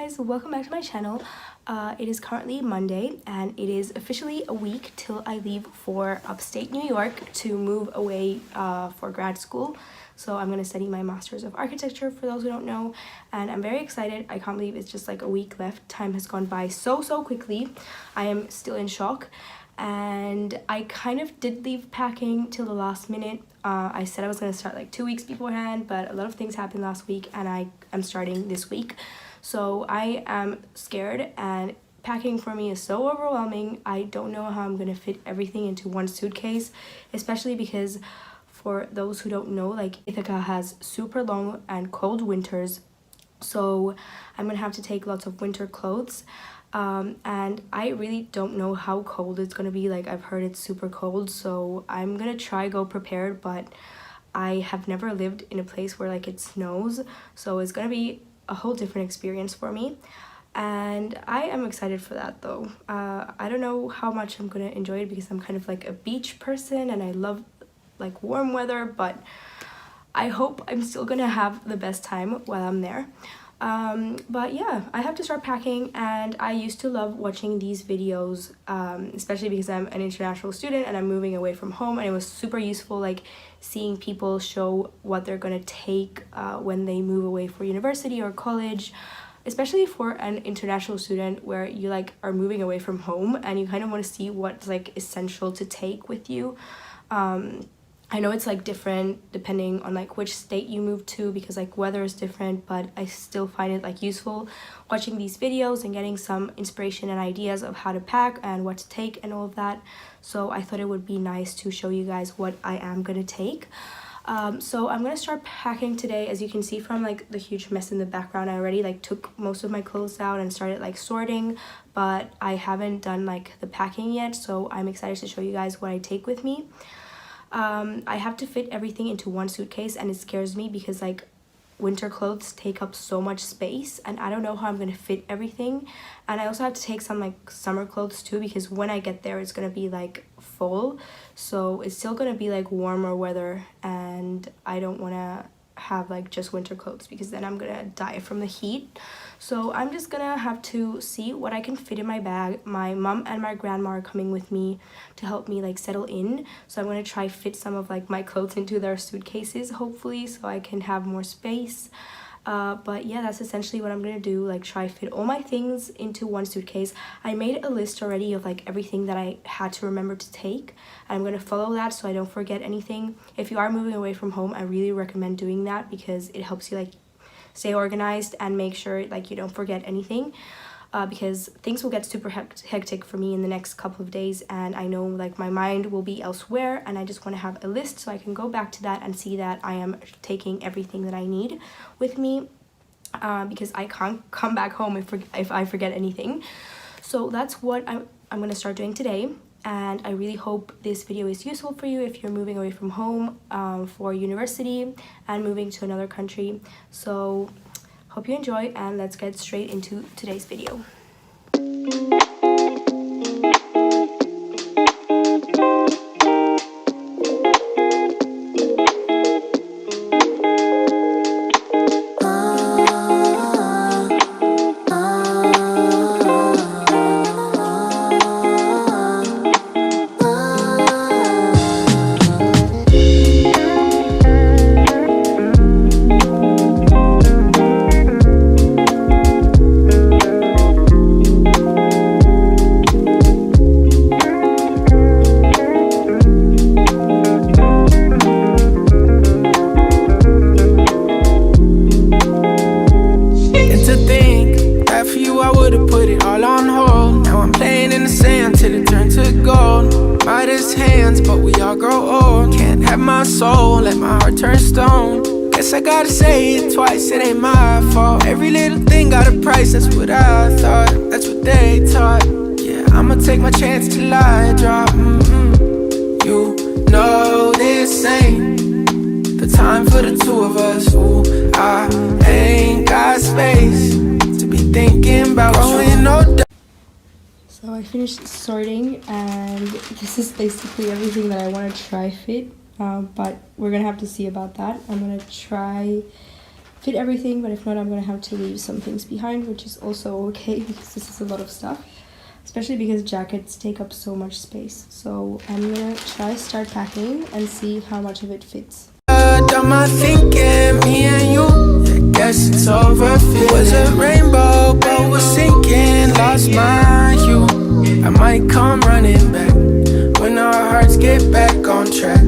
guys, welcome back to my channel. It is currently Monday and it is officially a week till I leave for upstate New York to move away for grad school. So I'm going to study my Master's of Architecture, for those who don't know, and I'm very excited. I can't believe it's just like a week left. Time has gone by so quickly. I am still in shock, and I kind of did leave packing till the last minute. I said I was going to start like 2 weeks beforehand, but a lot of things happened last week and I am starting this week. So I am scared and packing for me is so overwhelming. I don't know how I'm going to fit everything into one suitcase, especially because for those who don't know, like Ithaca has super long and cold winters. So I'm going to have to take lots of winter clothes. And I really don't know how cold it's gonna be. Like, I've heard it's super cold, so I'm gonna try go prepared, but I have never lived in a place where like it snows, so it's gonna be a whole different experience for me, and I am excited for that though. I don't know how much I'm gonna enjoy it because I'm kind of like a beach person and I love like warm weather, but I hope I'm still gonna have the best time while I'm there. But yeah, I have to start packing, and I used to love watching these videos, especially because I'm an international student and I'm moving away from home, and it was super useful like seeing people show what they're gonna take when they move away for university or college, especially for an international student where you like are moving away from home and you kind of want to see what's like essential to take with you. I know it's like different depending on like which state you move to because like weather is different, but I still find it like useful watching these videos and getting some inspiration and ideas of how to pack and what to take and all of that. So I thought it would be nice to show you guys what I am gonna take. So I'm gonna start packing today. As you can see from like the huge mess in the background, I already like took most of my clothes out and started like sorting, but I haven't done like the packing yet, so I'm excited to show you guys what I take with me. I have to fit everything into one suitcase, and it scares me because like winter clothes take up so much space and I don't know how I'm gonna fit everything. And I also have to take some like summer clothes too because when I get there it's gonna be like fall, so it's still gonna be like warmer weather, and I don't want to have like just winter clothes because then I'm gonna die from the heat. So I'm just gonna have to see what I can fit in my bag. My mom and my grandma are coming with me to help me like settle in, so I'm gonna try fit some of like my clothes into their suitcases hopefully so I can have more space. But yeah, that's essentially what I'm gonna do, like try fit all my things into one suitcase. I made a list already of like everything that I had to remember to take, and I'm gonna follow that so I don't forget anything. If you are moving away from home, I really recommend doing that because it helps you like stay organized and make sure like you don't forget anything. Because things will get super hectic for me in the next couple of days, and I know like my mind will be elsewhere, and I just want to have a list so I can go back to that and see that I am taking everything that I need with me, because I can't come back home if I forget anything. So that's what I'm going to start doing today, and I really hope this video is useful for you if you're moving away from home for university and moving to another country. So hope you enjoy, and let's get straight into today's video. Soul, let my heart turn stone. Guess I gotta say it twice, it ain't my fault. Every little thing got a price, that's what I thought. That's what they taught. Yeah, I'ma take my chance till I drop. You know this ain't the time for the two of us. Ooh, I ain't got space to be thinking about growing older. So I finished sorting, and this is basically everything that I want to try fit. But we're gonna have to see about that. I'm gonna try fit everything, but if not, I'm gonna have to leave some things behind, which is also okay because this is a lot of stuff, especially because jackets take up so much space. So I'm gonna try start packing and see how much of it fits. Done my thinking, me and you, yeah, guess it's over. Was a rainbow, but was sinking, lost my hue. I might come running back when our hearts get back on track.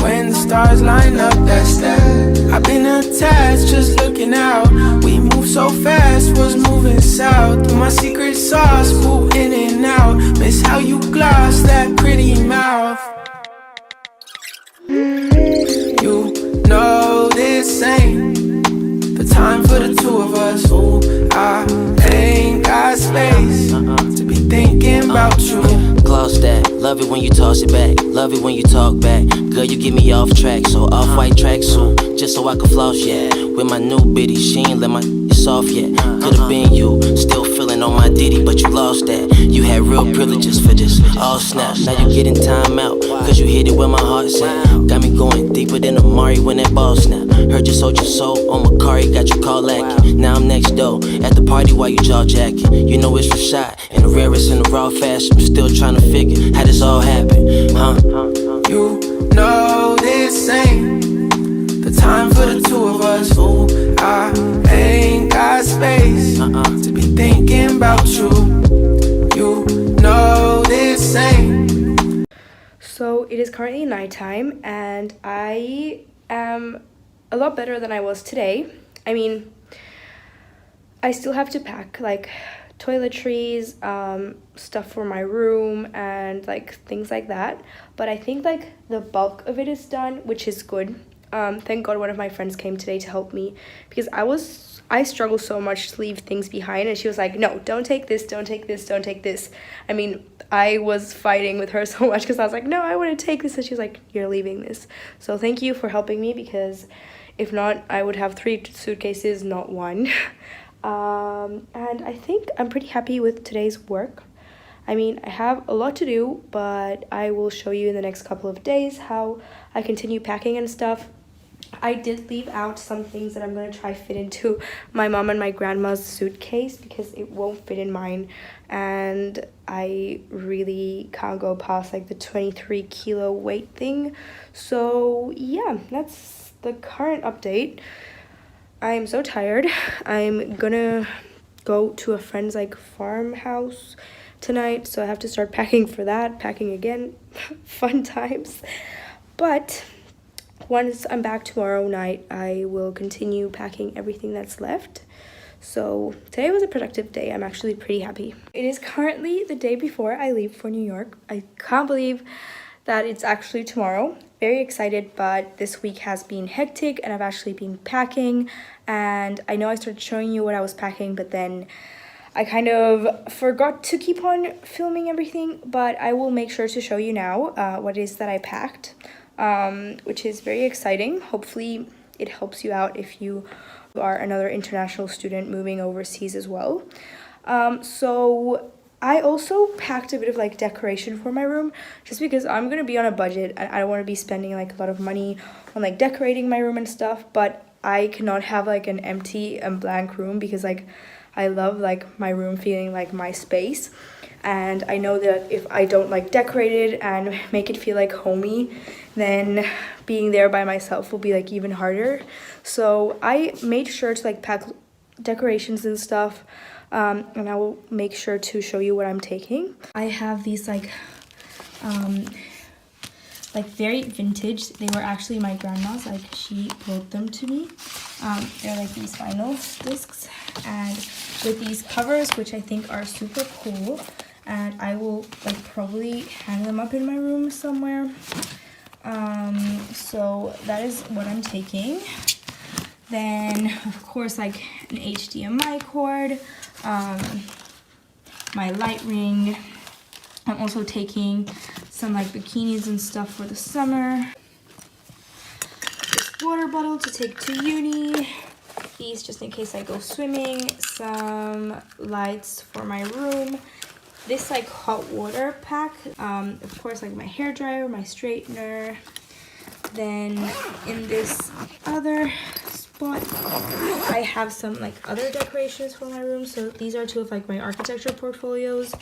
When the stars line up, that's that. I've been attached, just looking out. We move so fast, was moving south. Through my secret sauce, move in and out. Miss how you gloss that pretty mouth. You know this ain't the time for the two of us. Ooh, I ain't got space to be thinking about you. Gloss that, love it when you toss it back, love it when you talk back. Girl, you get me off track, so off-white tracksuit, just so I can floss, yeah. With my new biddy, she ain't let my off yet. Could've been you, still feeling on my ditty, but you lost that. You had real privileges for this, all snap. Now you getting time out, cause you hit it where my heart's at. Got me going deeper than Amari when that ball snap. Heard you sold your soul on Macari, got you call lacking. Now I'm next door, at the party while you jaw jacking. You know it's Rashad, and the rarest in the raw fashion. I'm still trying to figure how this all happened, huh? You know this ain't the time for the two of us. Ooh, I ain't got space to be thinking about you. You know this ain't. So it is currently nighttime and I am a lot better than I was today. I mean, I still have to pack like toiletries, stuff for my room and like things like that, but I think like the bulk of it is done, which is good. Thank God one of my friends came today to help me because I struggle so much to leave things behind, and she was like, no, don't take this, don't take this, don't take this. I mean, I was fighting with her so much because I was like, no, I want to take this, and she was like, you're leaving this. So thank you for helping me, because if not, I would have 3 suitcases, not 1. And I think I'm pretty happy with today's work. I mean, I have a lot to do, but I will show you in the next couple of days how I continue packing and stuff. I did leave out some things that I'm going to try fit into my mom and my grandma's suitcase because it won't fit in mine, and I really can't go past like the 23 kilo weight thing. So yeah, that's the current update. I am so tired. I'm gonna go to a friend's like farmhouse tonight, so I have to start packing for that, packing again. Fun times. But once I'm back tomorrow night, I will continue packing everything that's left. So today was a productive day. I'm actually pretty happy. It is currently the day before I leave for New York. I can't believe that it's actually tomorrow. Very excited, but this week has been hectic and I've actually been packing, and I know I started showing you what I was packing, but then I kind of forgot to keep on filming everything, but I will make sure to show you now what it is that I packed, which is very exciting. Hopefully it helps you out if you are another international student moving overseas as well. So I also packed a bit of like decoration for my room, just because I'm gonna be on a budget and I don't want to be spending like a lot of money on like decorating my room and stuff, but I cannot have like an empty and blank room because like I love like my room feeling like my space, and I know that if I don't like decorate it and make it feel like homey, then being there by myself will be like even harder. So I made sure to like pack decorations and stuff, and I will make sure to show you what I'm taking. I have these like very vintage. They were actually my grandma's, like she brought them to me. They're like these vinyl discs and with these covers, which I think are super cool, and I will like probably hang them up in my room somewhere. So that is what I'm taking. Then of course like an HDMI cord, my light ring. I'm also taking some like bikinis and stuff for the summer. This water bottle to take to uni. These just in case I go swimming. Some lights for my room. This like hot water pack. Of course like my hair dryer, my straightener. Then in this other But I have some like other decorations for my room. So these are two of like my architecture portfolios.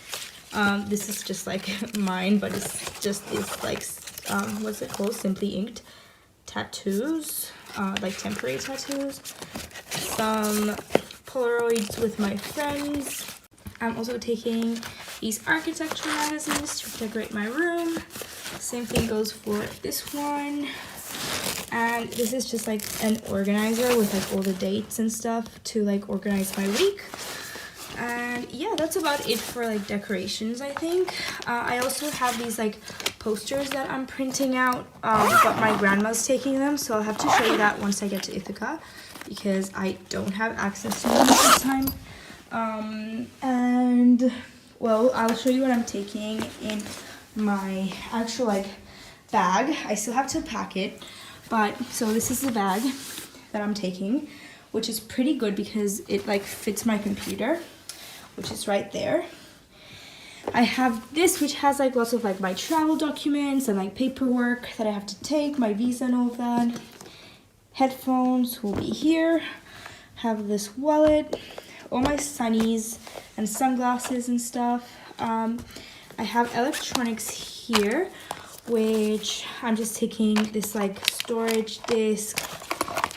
This is just like mine, but it's just these like what's it called, simply inked tattoos, like temporary tattoos. Some Polaroids with my friends. I'm also taking these architecture magazines to decorate my room. Same thing goes for this one. And this is just like an organizer with like all the dates and stuff to like organize my week. And yeah, that's about it for like decorations, I think. I also have these like posters that I'm printing out, but my grandma's taking them, so I'll have to show you that once I get to Ithaca, because I don't have access to them at this time. And well, I'll show you what I'm taking in my actual like bag. I still have to pack it, but so this is the bag that I'm taking, which is pretty good because it like fits my computer, which is right there. I have this, which has like lots of like my travel documents and like paperwork that I have to take, my visa and all of that. Headphones will be here. Have this wallet, all my sunnies and sunglasses and stuff. I have electronics here, which I'm just taking this like storage disc,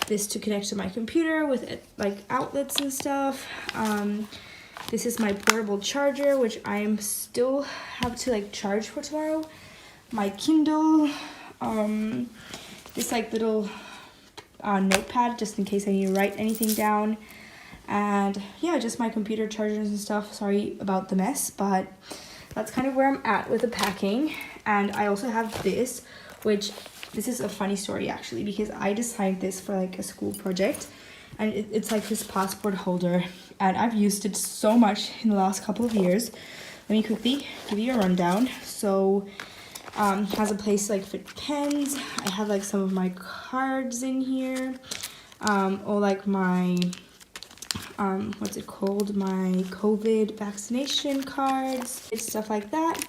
this to connect to my computer with like outlets and stuff. This is my portable charger, which I'm still have to like charge for tomorrow. My Kindle, this like little notepad just in case I need to write anything down. And yeah, just my computer chargers and stuff. Sorry about the mess, but that's kind of where I'm at with the packing. And I also have this, which this is a funny story actually, because I designed this for like a school project, and it's like this passport holder, and I've used it so much in the last couple of years. Let me quickly give you a rundown. So has a place to like fit pens. I have like some of my cards in here, or like my what's it called, my COVID vaccination cards, stuff like that.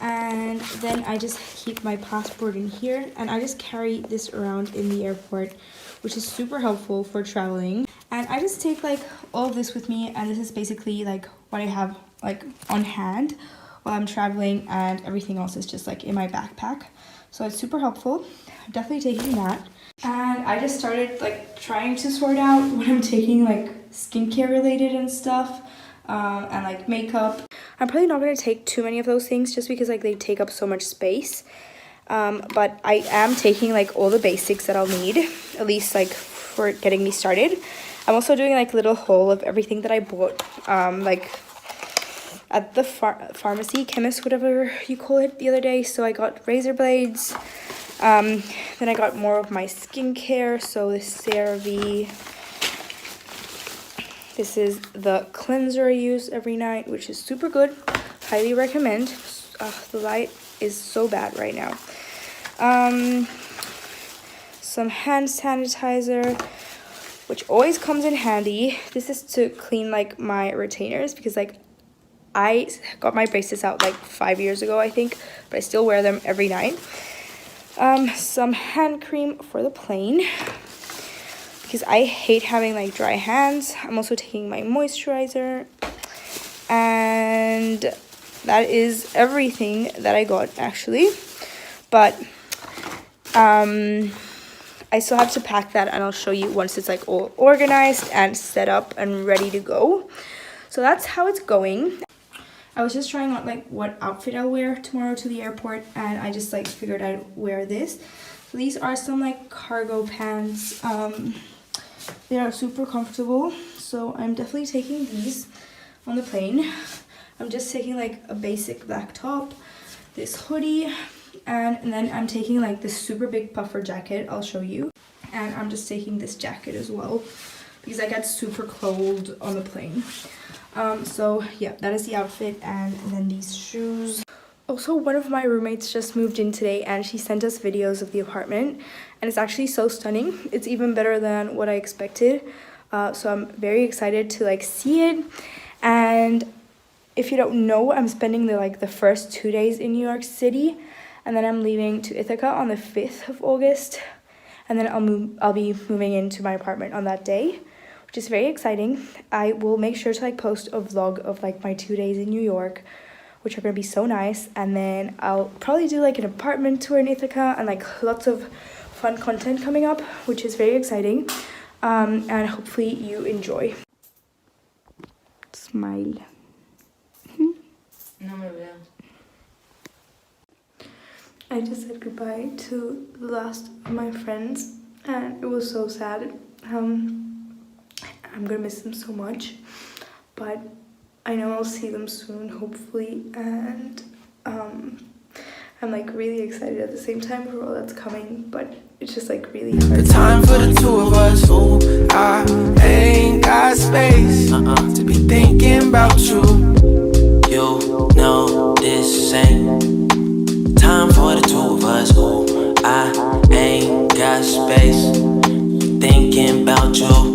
And then I just keep my passport in here, and I just carry this around in the airport, which is super helpful for traveling. And I just take like all of this with me, and this is basically like what I have like on hand while I'm traveling, and everything else is just like in my backpack. So it's super helpful. I'm definitely taking that. And I just started like trying to sort out what I'm taking, like skincare related and stuff, and like makeup. I'm probably not going to take too many of those things just because like they take up so much space. But I am taking like all the basics that I'll need, at least like for getting me started. I'm also doing like a little haul of everything that I bought, like at the pharmacy, chemist, whatever you call it, the other day. So I got razor blades. Then I got more of my skincare. So this CeraVe. This is the cleanser I use every night, which is super good. Highly recommend. The light is so bad right now. Some hand sanitizer, which always comes in handy. This is to clean like my retainers, because like I got my braces out like 5 years ago, I think, but I still wear them every night. Some hand cream for the plane, because I hate having like dry hands. I'm also taking my moisturizer, and that is everything that I got actually. But I still have to pack that, and I'll show you once it's like all organized and set up and ready to go. So that's how it's going. I was just trying out like what outfit I'll wear tomorrow to the airport, and I just like figured I'd wear this. So these are some like cargo pants. They are super comfortable, so I'm definitely taking these on the plane. I'm just taking like a basic black top, this hoodie, and then I'm taking like this super big puffer jacket. I'll show you. And I'm just taking this jacket as well, because I get super cold on the plane. So yeah, that is the outfit, and then these shoes. Also, one of my roommates just moved in today, and she sent us videos of the apartment, and it's actually so stunning. It's even better than what I expected. So I'm very excited to like see it. And if you don't know, I'm spending the first 2 days in New York City, and then I'm leaving to Ithaca on the 5th of August. and then I'll be moving into my apartment on that day, which is very exciting. I will make sure to like post a vlog of like my 2 days in New York, which are gonna be so nice, and then I'll probably do like an apartment tour in Ithaca and like lots of fun content coming up, which is very exciting, and hopefully you enjoy. Smile. No me veo. I just said goodbye to the last of my friends, and it was so sad. I'm gonna miss them so much, but I know I'll see them soon, hopefully, and I'm like really excited at the same time for all that's coming, but it's just like really hard. The time for the two of us. Ooh, I ain't got space to be thinking about you. You know this ain't time for the two of us. Ooh, I ain't got space thinking about you.